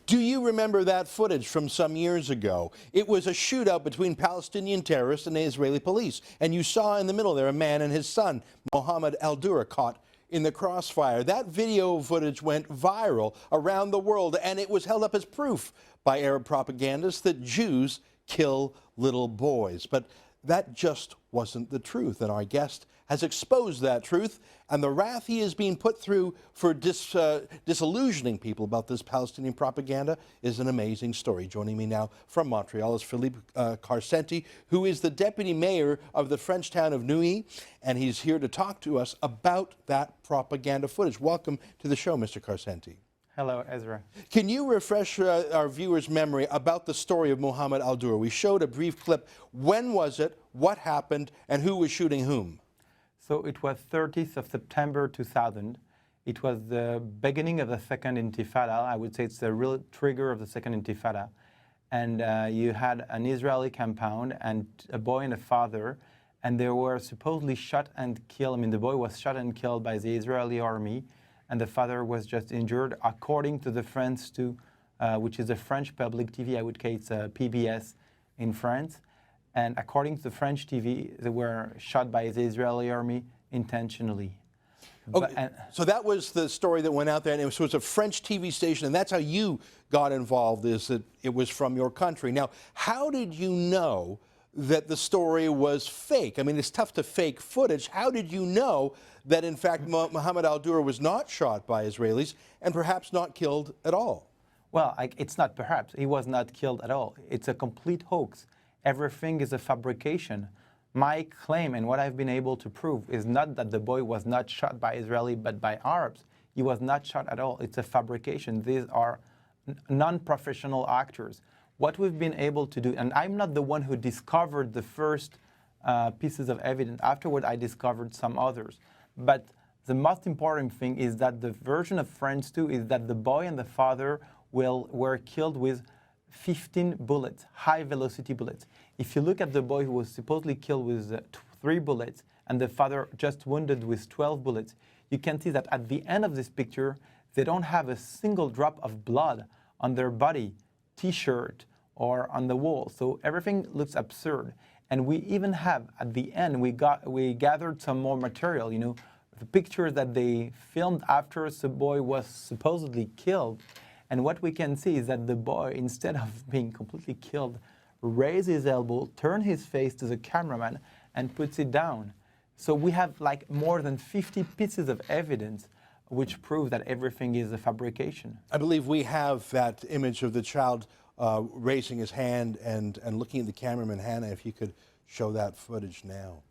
Do you remember that footage from some years ago? It was a shootout between Palestinian terrorists and the Israeli police. And you saw in the middle there a man and his son, Mohamed al Dura, caught in the crossfire. That video footage went viral around the world, and it was held up as proof by Arab propagandists that Jews kill little boys. But that just wasn't the truth, and our guest has exposed that truth, and the wrath he is being put through for disillusioning people about this Palestinian propaganda is an amazing story. Joining me now from Montreal is Philippe Karsenty, who is the deputy mayor of the French town of Neuilly, and he's here to talk to us about that propaganda footage. Welcome to the show, Mr. Karsenty. Hello, Ezra. Can you refresh our viewers' memory about the story of Mohamed al Dura? We showed a brief clip. When was it? What happened? And who was shooting whom? So it was 30th of September 2000. It was the beginning of the second intifada. I would say it's the real trigger of the second intifada. And you had an Israeli compound and a boy and a father, and they were supposedly shot and killed. I mean, the boy was shot and killed by the Israeli army, and the father was just injured, according to the France 2, which is a French public TV. I would say it's PBS in France. And according to the French TV, they were shot by the Israeli army intentionally. Okay, so that was the story that went out there, and it was a French TV station, and that's how you got involved, is that it was from your country. Now, how did you know that the story was fake? I mean, it's tough to fake footage. How did you know that, in fact, Mohamed al Dura was not shot by Israelis and perhaps not killed at all? Well, it's not perhaps. He was not killed at all. It's a complete hoax. Everything is a fabrication. My claim and what I've been able to prove is not that the boy was not shot by Israeli but by Arabs. He was not shot at all. It's a fabrication. These are non-professional actors. What we've been able to do, and I'm not the one who discovered the first pieces of evidence. Afterward, I discovered some others. But the most important thing is that the version of France 2 is that the boy and the father were killed with 15 bullets, high-velocity bullets. If you look at the boy who was supposedly killed with 3 bullets and the father just wounded with 12 bullets, you can see that at the end of this picture, they don't have a single drop of blood on their body, T-shirt, or on the wall. So everything looks absurd. And we even have, at the end, we gathered some more material, you know, the pictures that they filmed after the boy was supposedly killed. And what we can see is that the boy, instead of being completely killed, raises his elbow, turns his face to the cameraman, and puts it down. So we have like more than 50 pieces of evidence which prove that everything is a fabrication. I believe we have that image of the child raising his hand and looking at the cameraman. Hannah, if you could show that footage now.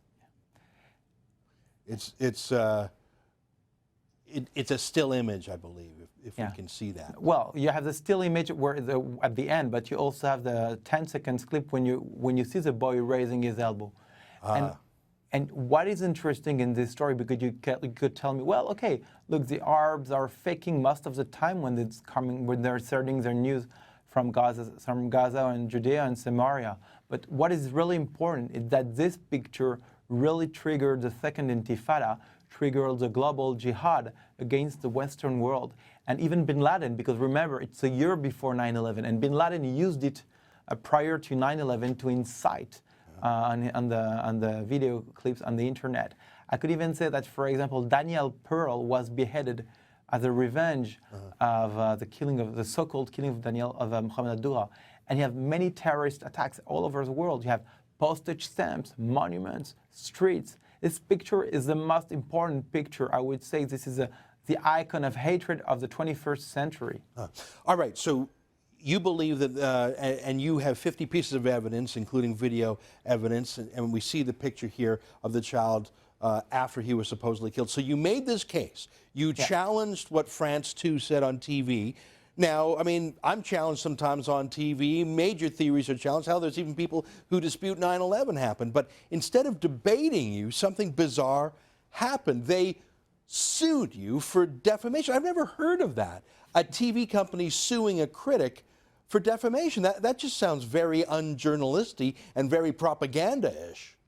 It's a still image, I believe, if we can see that. Well, you have the still image where at the end, but you also have the 10-second clip when you see the boy raising his elbow. And what is interesting in this story, because you could tell me, well, okay, look, the Arabs are faking most of the time when they're sending their news from Gaza and Judea and Samaria. But what is really important is that this picture really triggered the second intifada, triggered the global jihad against the Western world. And even bin Laden, because remember, it's a year before 9/11, and bin Laden used it prior to 9/11 to incite on the video clips on the internet. I could even say that, for example, Daniel Pearl was beheaded as a revenge of the so-called killing of Mohamed al Dura. And you have many terrorist attacks all over the world. You have postage stamps, monuments, streets. This picture is the most important picture. I would say this is the icon of hatred of the 21st century. All right, so you believe that, and you have 50 pieces of evidence, including video evidence, and we see the picture here of the child after he was supposedly killed. So you made this case. You challenged what France 2 said on TV. Now, I mean, I'm challenged sometimes on TV. Major theories are challenged. Hell, there's even people who dispute 9/11 happened. But instead of debating you, something bizarre happened. They sued you for defamation. I've never heard of that. A TV company suing a critic for defamation. That just sounds very unjournalistic and very propaganda-ish.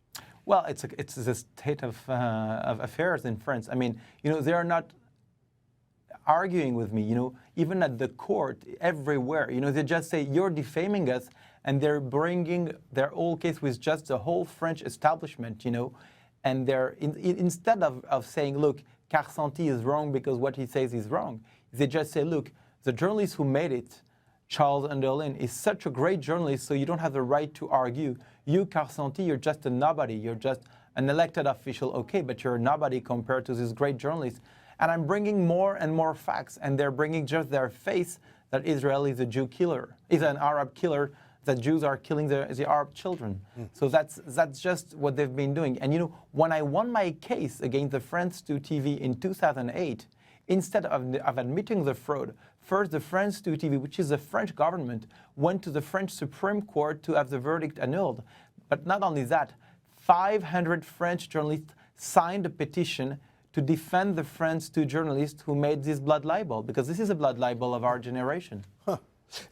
Well, it's a state of affairs in France. I mean, you know, they are not arguing with me, even at the court, everywhere. They just say, you're defaming us, and they're bringing their whole case with just the whole French establishment, and they're, instead of saying, look, Karsenty is wrong because what he says is wrong, they just say, look, the journalist who made it, Charles Enderlin, is such a great journalist, so you don't have the right to argue. You, Karsenty, you're just a nobody. You're just an elected official, okay, but you're a nobody compared to this great journalist. And I'm bringing more and more facts, and they're bringing just their face that Israel is a Jew killer, is an Arab killer, that Jews are killing the Arab children. So that's just what they've been doing. And when I won my case against the France 2 TV in 2008, instead of admitting the fraud, first the France 2 TV, which is the French government, went to the French Supreme Court to have the verdict annulled. But not only that, 500 French journalists signed a petition to defend the France 2 journalists who made this blood libel, because this is a blood libel of our generation. Huh.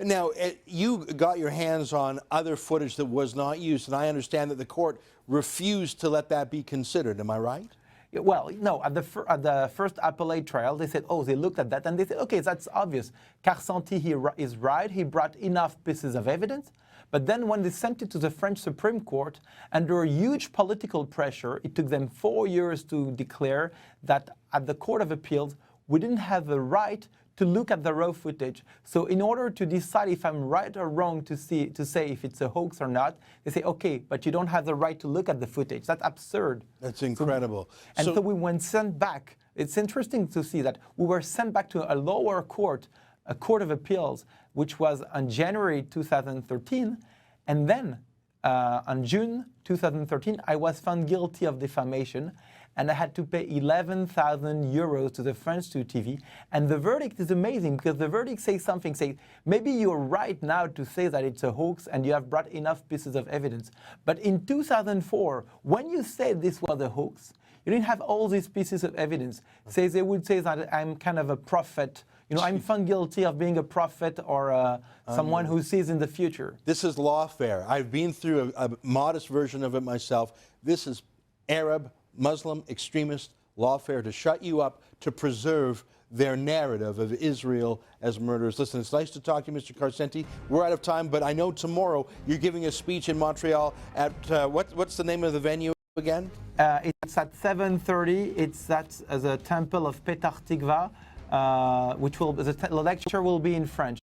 Now, you got your hands on other footage that was not used, and I understand that the court refused to let that be considered. Am I right? Well, no, at the first appellate trial, they said, they looked at that, and they said, okay, that's obvious. Karsenty is right, he brought enough pieces of evidence. But then when they sent it to the French Supreme Court, under huge political pressure, it took them 4 years to declare that at the Court of Appeals, we didn't have the right to look at the raw footage. So in order to decide if I'm right or wrong to say if it's a hoax or not, they say, okay, but you don't have the right to look at the footage. That's absurd. That's incredible. So we went sent back. It's interesting to see that we were sent back to a lower court, a Court of Appeals, which was on January 2013. And then on June 2013, I was found guilty of defamation, and I had to pay 11,000 euros to the French 2 TV. And the verdict is amazing, because the verdict says something, say, maybe you're right now to say that it's a hoax and you have brought enough pieces of evidence. But in 2004, when you said this was a hoax, you didn't have all these pieces of evidence. They would say that I'm kind of a prophet. I'm found guilty of being a prophet or someone who sees in the future. This is lawfare. I've been through a modest version of it myself. This is Arab, Muslim, extremist lawfare to shut you up, to preserve their narrative of Israel as murderers. Listen, it's nice to talk to you, Mr. Karsenty. We're out of time, but I know tomorrow you're giving a speech in Montreal at, what's the name of the venue again? It's at 7:30. It's at the Temple of Petar Tikva, which the lecture will be in French.